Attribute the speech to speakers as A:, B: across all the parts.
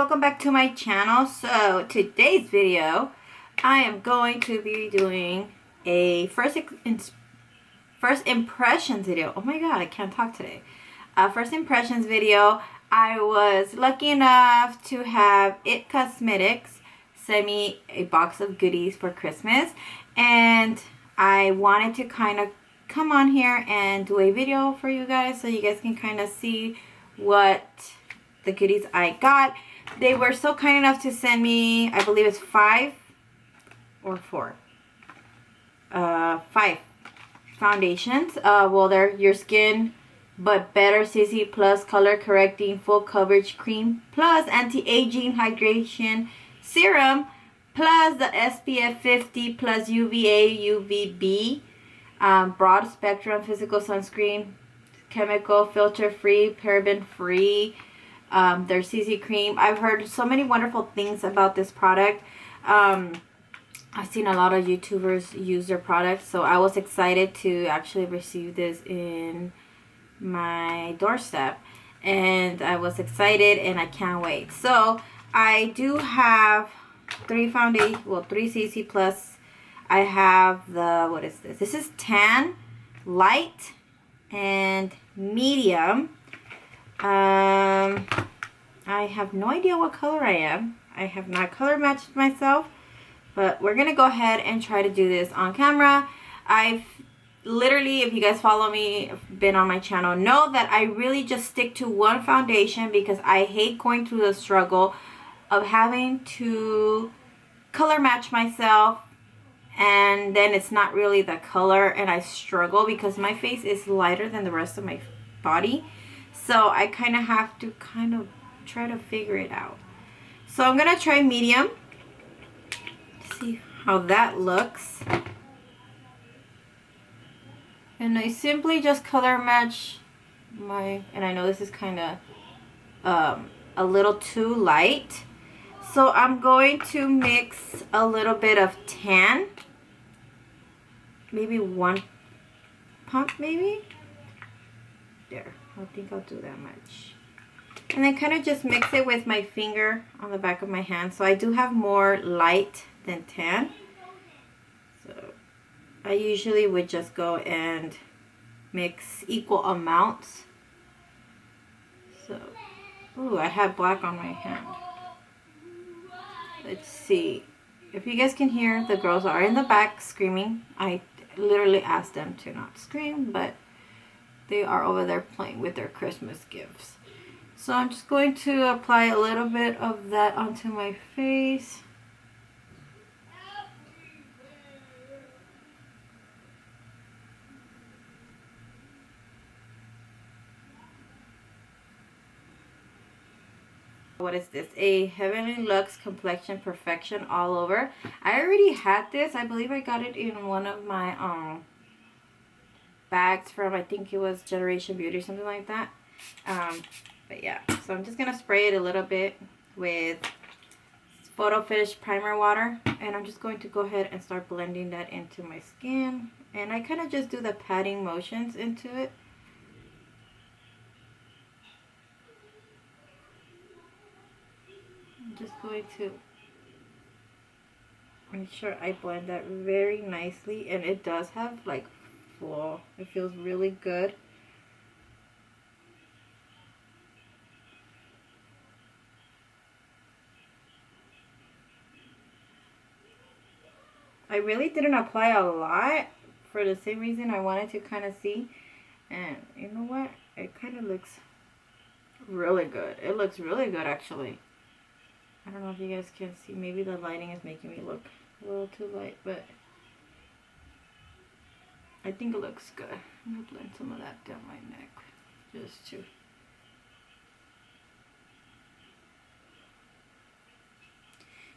A: welcome back to my channel. So today's video I am going to be doing a first impressions video. Oh my god, I can't talk today. First impressions video. I was lucky enough to have Itcosmetics send me a box of goodies for Christmas, and I wanted to kind of come on here and do a video for you guys so you guys can kind of see what the goodies I got. They were so kind enough to send me, I believe it's 5 or 4. 5 foundations. Well, they're Your Skin But Better CC Plus Color Correcting Full Coverage Cream plus Anti-Aging Hydration Serum plus the SPF 50 plus UVA UVB Broad Spectrum Physical Sunscreen, chemical filter free, paraben free, their CC cream. I've heard so many wonderful things about this product. I've seen a lot of YouTubers use their products, so I was excited to actually receive this in my doorstep, and I was excited and I can't wait. So I do have 3 foundation, well, 3 CC plus. I have the, what is this? This is tan, light, and medium. I have no idea what color I am. I have not color matched myself, but we're gonna go ahead and try to do this on camera. I've literally, if you guys follow me, been on my channel, know that I really just stick to one foundation because I hate going through the struggle of having to color match myself and then it's not really the color, and I struggle because my face is lighter than the rest of my body. So I kind of have to try to figure it out. So I'm going to try medium. See how that looks. And I simply just color match my, and I know this is kind of a little too light. So I'm going to mix a little bit of tan. Maybe 1 pump maybe. There. I don't think I'll do that much. And then kind of just mix it with my finger on the back of my hand. So I do have more light than tan. So I usually would just go and mix equal amounts. So, ooh, I have black on my hand. Let's see. If you guys can hear, the girls are in the back screaming. I literally asked them to not scream, but they are over there playing with their Christmas gifts. So I'm just going to apply a little bit of that onto my face. What is this? A Heavenly Luxe Complexion Perfection All Over. I already had this. I believe I got it in one of my bags from, I think it was Generation Beauty or something like that. But yeah, so I'm just going to spray it a little bit with Photo Finish Primer Water. And I'm just going to go ahead and start blending that into my skin. And I kind of just do the patting motions into it. I'm just going to make sure I blend that very nicely. And it does have like flow. It feels really good. I really didn't apply a lot for the same reason I wanted to kind of see. And you know what? It kind of looks really good. It looks really good actually. I don't know if you guys can see. Maybe the lighting is making me look a little too light, but I think it looks good. I'm going to blend some of that down my neck. Just to...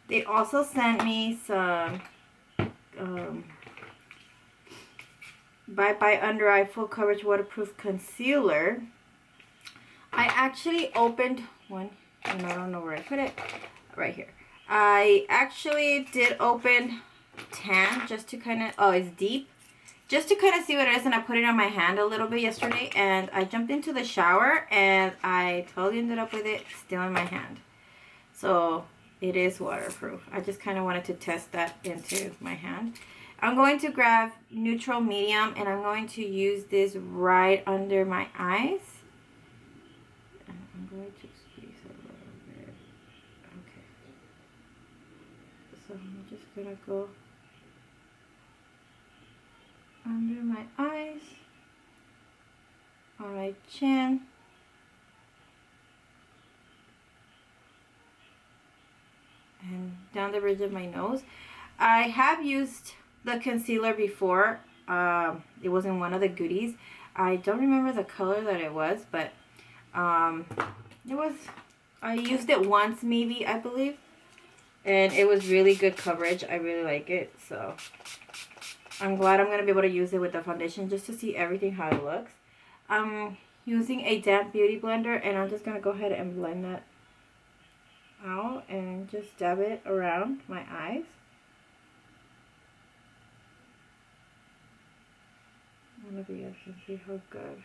A: They also sent me some Bye Bye Under Eye Full Coverage Waterproof Concealer. I actually opened one, and I don't know where I put it. Right here. I actually did open tan just to kind of, oh, it's deep. Just to kind of see what it is, and I put it on my hand a little bit yesterday, and I jumped into the shower, and I totally ended up with it still in my hand. so it is waterproof. I just kind of wanted to test that into my hand. I'm going to grab neutral medium, and I'm going to use this right under my eyes. And I'm going to squeeze a little bit. Okay. So I'm just gonna go under my eyes, on my chin, and down the bridge of my nose. I have used the concealer before. It was in one of the goodies. I don't remember the color that it was, but it was, I used it once maybe, I believe, and it was really good coverage. I really like it, so I'm glad I'm going to be able to use it with the foundation just to see everything how it looks. I'm using a damp beauty blender, and I'm just going to go ahead and blend that out and just dab it around my eyes. I don't know if you guys can see how good.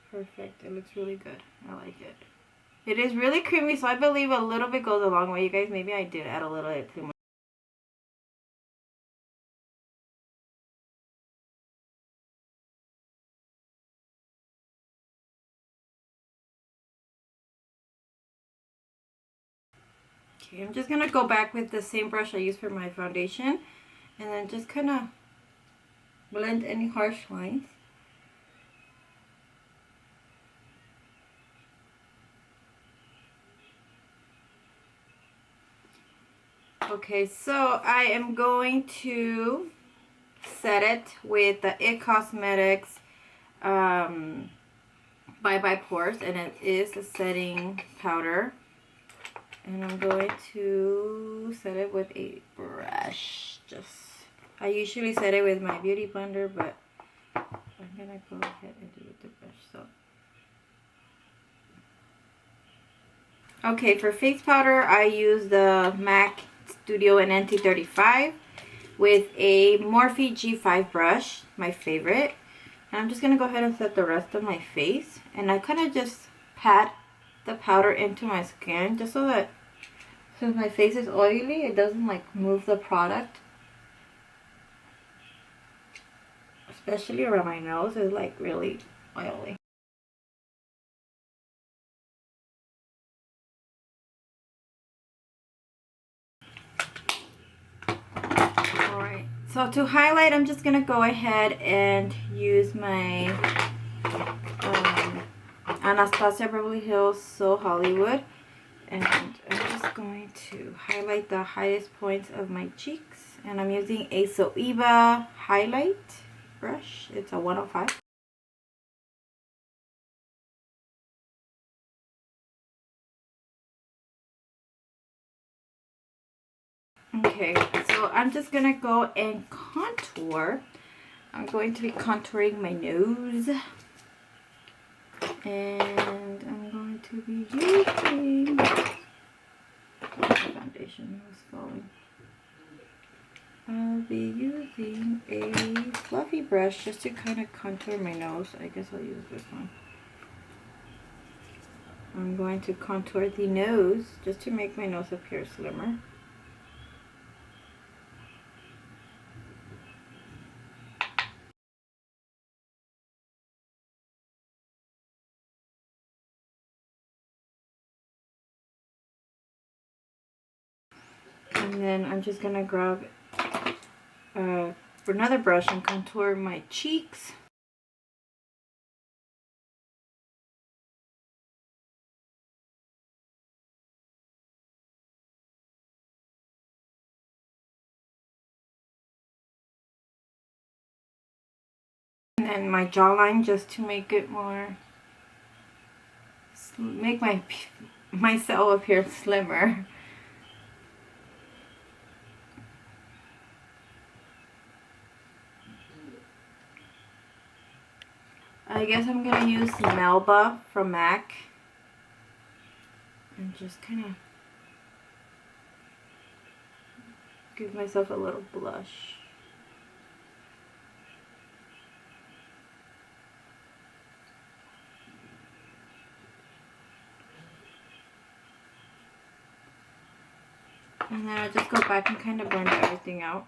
A: Perfect. It looks really good. I like it. It is really creamy, so I believe a little bit goes a long way, you guys. Maybe I did add a little bit too much. Okay, I'm just going to go back with the same brush I used for my foundation, and then just kind of blend any harsh lines. Okay, so I am going to set it with the Itcosmetics Bye Pores, and it is a setting powder. And I'm going to set it with a brush. I usually set it with my beauty blender, but I'm gonna go ahead and do it with the brush. So, okay, for face powder, I use the MAC Studio and NT35 with a Morphe G5 brush, my favorite. And I'm just gonna go ahead and set the rest of my face, and I kind of just pat the powder into my skin just so that, since my face is oily, it doesn't like move the product. Especially around my nose, it's like really oily. Alright, so to highlight, I'm just gonna go ahead and use my Anastasia Beverly Hills So Hollywood, and I'm just going to highlight the highest points of my cheeks, and I'm using a Zoeva highlight brush. It's a 105. Okay, so I'm just gonna go and contour. I'm going to be contouring my nose, and I'm going to be using the foundation was falling. I'll be using a fluffy brush just to kind of contour my nose. I guess I'll use this one. I'm going to contour the nose just to make my nose appear slimmer. And then I'm just going to grab another brush and contour my cheeks. And then my jawline just to make it more, make myself appear slimmer. I guess I'm going to use Melba from MAC and just kind of give myself a little blush. then I'll just go back and kind of blend everything out.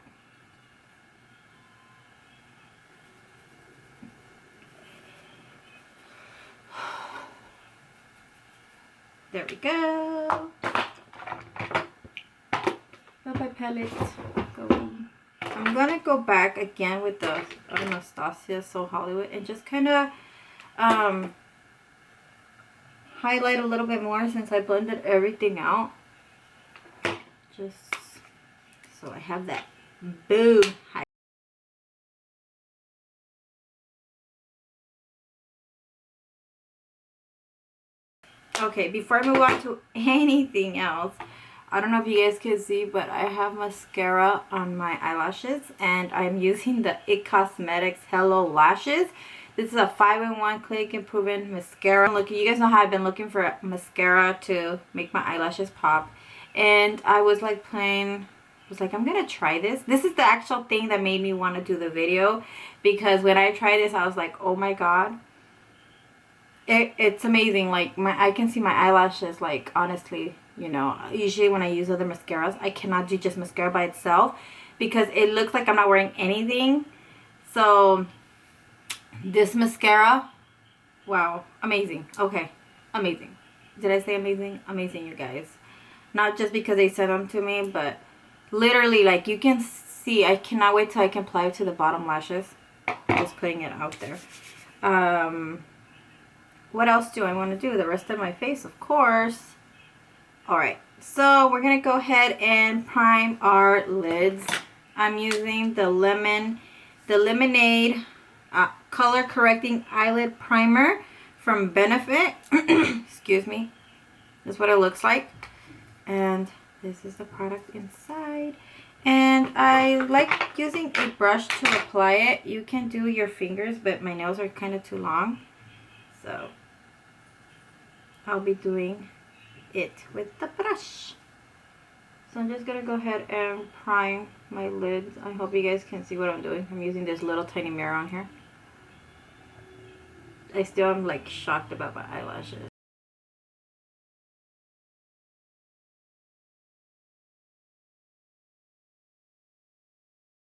A: There we go. Bye-bye palette. Go. I'm gonna go back again with the ABH So Hollywood and just kind of highlight a little bit more since I blended everything out. Just so I have that boom highlight. Okay, before I move on to anything else, I don't know if you guys can see, but I have mascara on my eyelashes, and I'm using the Itcosmetics Hello Lashes. This is a 5-in-1 click improvement mascara. Looking, you guys know how I've been looking for mascara to make my eyelashes pop, and I was like I'm gonna try this. This is the actual thing that made me want to do the video, because when I tried this, I was like, oh my god. It's amazing. Like, I can see my eyelashes, like, honestly, you know, usually when I use other mascaras, I cannot do just mascara by itself because it looks like I'm not wearing anything. So this mascara, wow, amazing. Okay, amazing. Did I say amazing? Amazing, you guys. Not just because they sent them to me, but literally, like, you can see, I cannot wait till I can apply it to the bottom lashes. Just putting it out there. What else do I want to do? The rest of my face, of course. Alright, so we're going to go ahead and prime our lids. I'm using the Lemonade Color Correcting Eyelid Primer from Benefit. Excuse me. This is what it looks like. And this is the product inside. And I like using a brush to apply it. You can do your fingers, but my nails are kind of too long. So I'll be doing it with the brush. So I'm just gonna go ahead and prime my lids. I hope you guys can see what I'm doing. I'm using this little tiny mirror on here. I still am like shocked about my eyelashes.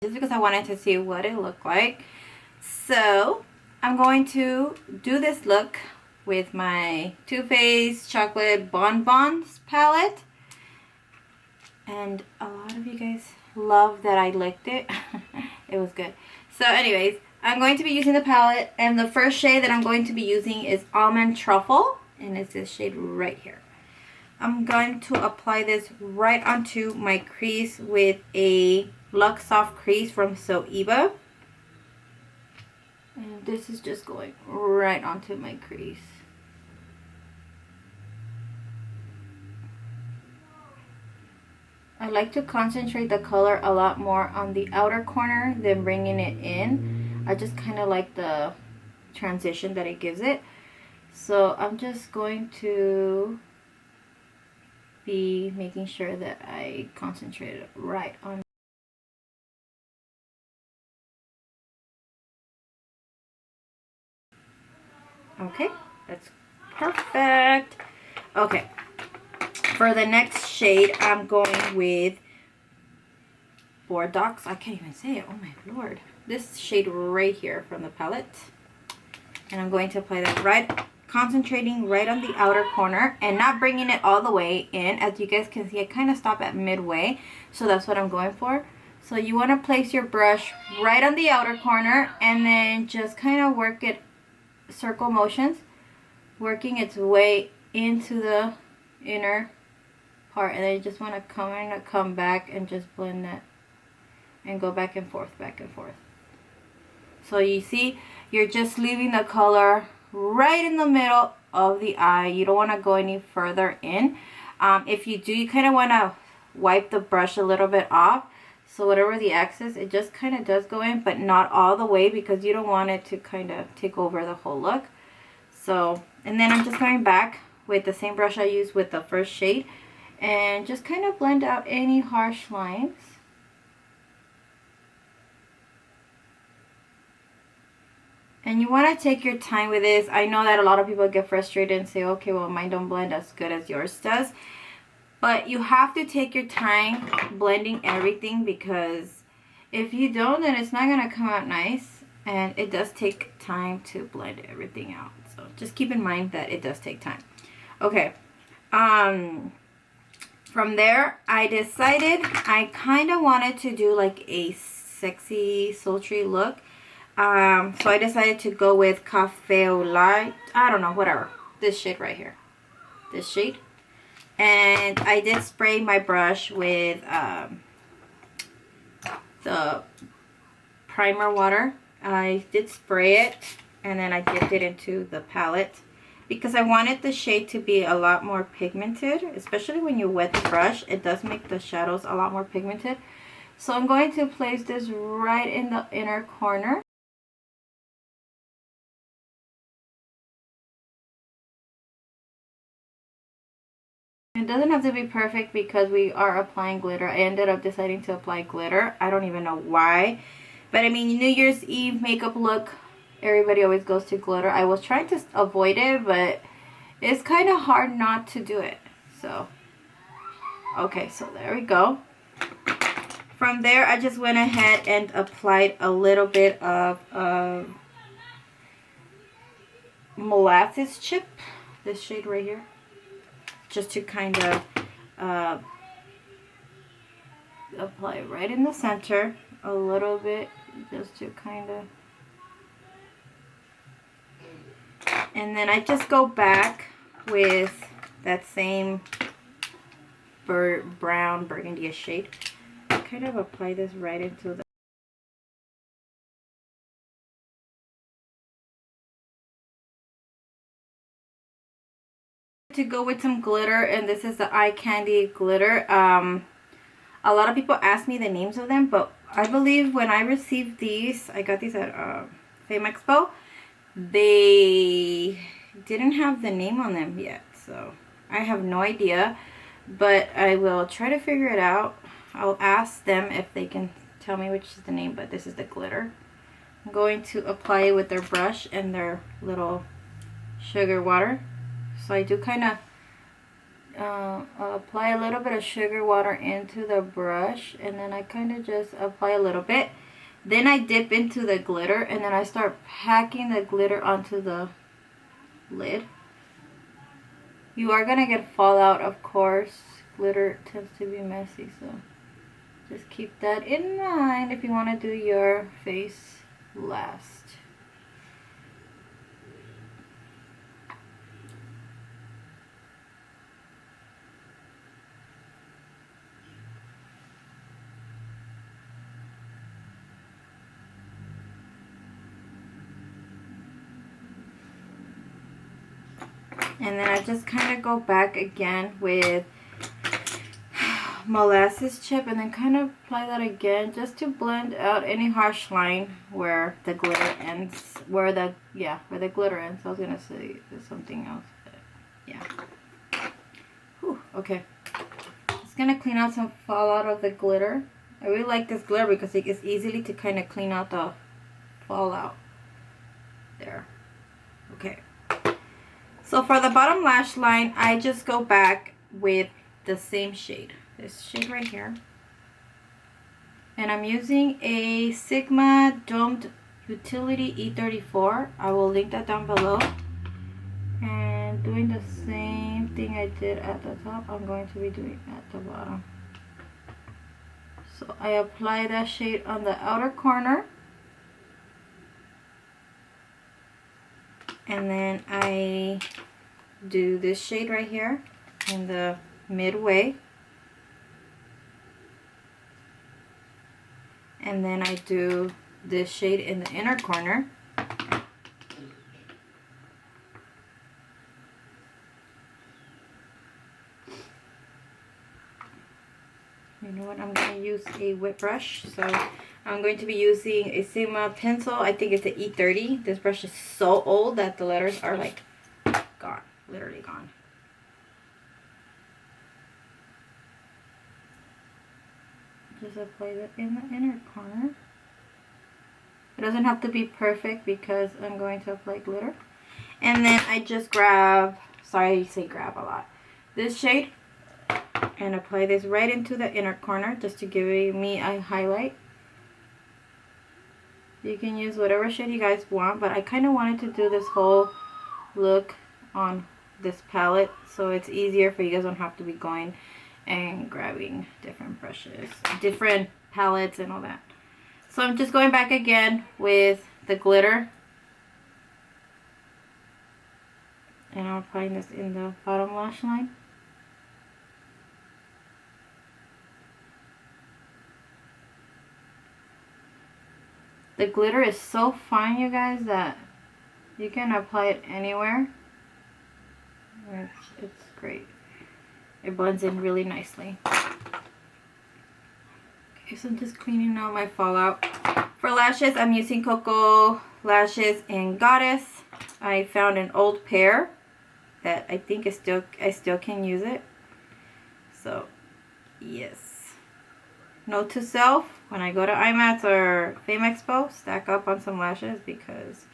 A: Just because I wanted to see what it looked like. So I'm going to do this look with my Toofaced Chocolate Bonbons palette. And a lot of you guys love that I licked it. It was good. So anyways, I'm going to be using the palette, and the first shade that I'm going to be using is Almond Truffle, and it's this shade right here. I'm going to apply this right onto my crease with a Luxe Soft Crease from Zoeva. And this is just going right onto my crease. I like to concentrate the color a lot more on the outer corner than bringing it in. I just kind of like the transition that it gives it. So I'm just going to be making sure that I concentrate it right on. Okay, that's perfect. Okay, for the next shade, I'm going with Borax. I can't even say it. Oh my lord. This shade right here from the palette. And I'm going to apply that right, concentrating right on the outer corner and not bringing it all the way in. As you guys can see, I kind of stop at midway. So that's what I'm going for. So you want to place your brush right on the outer corner and then just kind of work it circle motions, working its way into the inner part, and then you just want to come back and just blend that and go back and forth, back and forth. So you see, you're just leaving the color right in the middle of the eye. You don't want to go any further in. If you do, you kind of want to wipe the brush a little bit off, so whatever the excess, it just kind of does go in, but not all the way, because you don't want it to kind of take over the whole look. So, and then I'm just going back with the same brush I used with the first shade and just kind of blend out any harsh lines. And you want to take your time with this. I know that a lot of people get frustrated and say, okay, well, mine don't blend as good as yours does. But you have to take your time blending everything, because if you don't, then it's not going to come out nice. And it does take time to blend everything out. So just keep in mind that it does take time. Okay. From there, I decided I kind of wanted to do like a sexy, sultry look. So I decided to go with Cafe au Lait. I don't know, whatever. This shade right here. This shade. And I did spray my brush with the primer water. I did spray it, and then I dipped it into the palette because I wanted the shade to be a lot more pigmented, especially when you wet the brush. It does make the shadows a lot more pigmented. So I'm going to place this right in the inner corner. It doesn't have to be perfect because we are applying glitter. I ended up deciding to apply glitter. I don't even know why. But I mean, New Year's Eve makeup look, everybody always goes to glitter. I was trying to avoid it, but it's kind of hard not to do it. So, okay, so there we go. From there, I just went ahead and applied a little bit of molasses chip. This shade right here. Just to kind of apply right in the center a little bit, just to kind of, and then I just go back with that same brown burgundy shade. Kind of apply this right into the to go with some glitter, and this is the Eye Candy glitter. A lot of people ask me the names of them, but I believe when I received these, I got these at Fame Expo, they didn't have the name on them yet, so I have no idea, but I will try to figure it out. I'll ask them if they can tell me which is the name, but this is the glitter. I'm going to apply it with their brush and their little sugar water. So I do kind of apply a little bit of sugar water into the brush, and then I kind of just apply a little bit. Then I dip into the glitter, and then I start packing the glitter onto the lid. You are going to get fallout, of course. Glitter tends to be messy, so just keep that in mind if you want to do your face last. And then I just kind of go back again with molasses chip, and then kind of apply that again just to blend out any harsh line where the glitter ends. Where the glitter ends. I was gonna say something else, but yeah. Whew, okay. Just gonna clean out some fallout of the glitter. I really like this glitter because it is easily to kind of clean out the fallout. There. Okay. So for the bottom lash line, I just go back with the same shade. This shade right here. And I'm using a Sigma Domed Utility E34. I will link that down below. And doing the same thing I did at the top, I'm going to be doing at the bottom. So I apply that shade on the outer corner. And then I do this shade right here in the midway. And then I do this shade in the inner corner. You know what, I'm going to use a wet brush. So I'm going to be using a Sigma pencil. I think it's an E30. This brush is so old that the letters are like gone, literally gone. Just apply that in the inner corner. It doesn't have to be perfect because I'm going to apply glitter. And then I just grab, sorry I say grab a lot, this shade. and apply this right into the inner corner just to give me a highlight. You can use whatever shade you guys want, but I kind of wanted to do this whole look on this palette so it's easier for you guys. Don't have to be going and grabbing different brushes, different palettes and all that. So I'm just going back again with the glitter, and I'm applying this in the bottom lash line. The glitter is so fine, you guys, that you can apply it anywhere. It's great. It blends in really nicely. Okay, so I'm just cleaning out my fallout. For lashes, I'm using kokolashes in Goddess. I found an old pair that I think I still can use it. So, yes. Note to self, when I go to IMATS or Fame Expo, stack up on some lashes because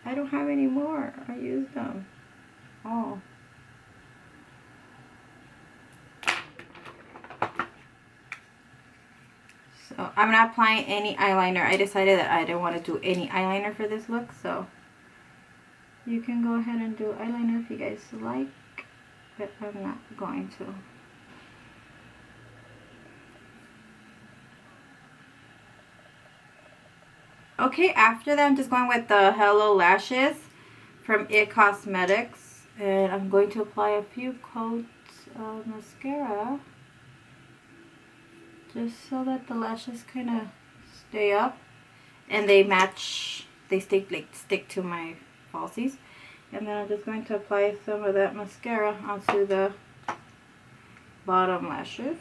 A: I don't have any more. I used them all. So I'm not applying any eyeliner. I decided that I didn't want to do any eyeliner for this look, so you can go ahead and do eyeliner if you guys like, but I'm not going to. Okay, after that I'm just going with the Hello Lashes from Itcosmetics, and I'm going to apply a few coats of mascara just so that the lashes kind of stay up and they match, they stick to my falsies. And then I'm just going to apply some of that mascara onto the bottom lashes.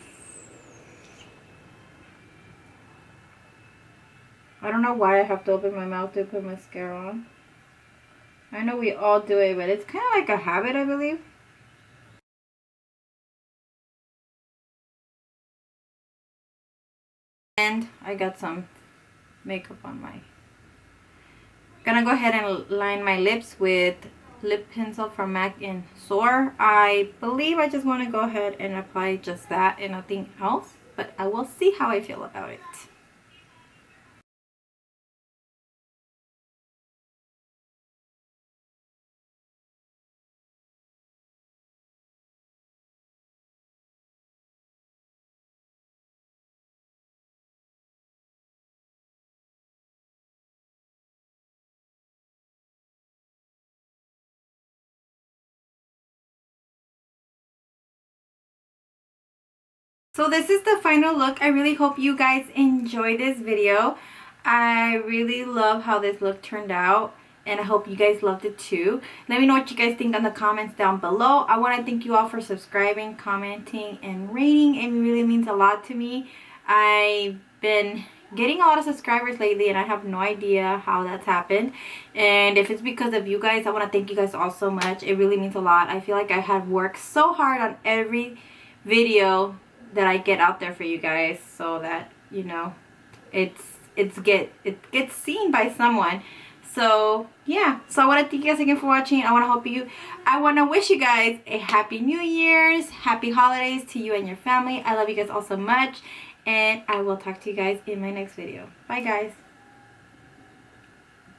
A: I don't know why I have to open my mouth to put mascara on. I know we all do it, but it's kind of like a habit, I believe. And I got some makeup on my... Gonna go ahead and line my lips with lip pencil from MAC So. I believe I just want to go ahead and apply just that and nothing else, but I will see how I feel about it. So this is the final look. I really hope you guys enjoy this video. I really love how this look turned out, and I hope you guys loved it too. Let me know what you guys think in the comments down below. I want to thank you all for subscribing, commenting, and rating. It really means a lot to me. I've been getting a lot of subscribers lately, and I have no idea how that's happened. And if it's because of you guys, I want to thank you guys all so much. It really means a lot. I feel like I have worked so hard on every video that I get out there for you guys, so that, you know, it gets seen by someone. So yeah, so I want to thank you guys again for watching. I want to wish you guys a happy New Year's, happy holidays to you and your family. I love you guys all so much, and I will talk to you guys in my next video. Bye guys.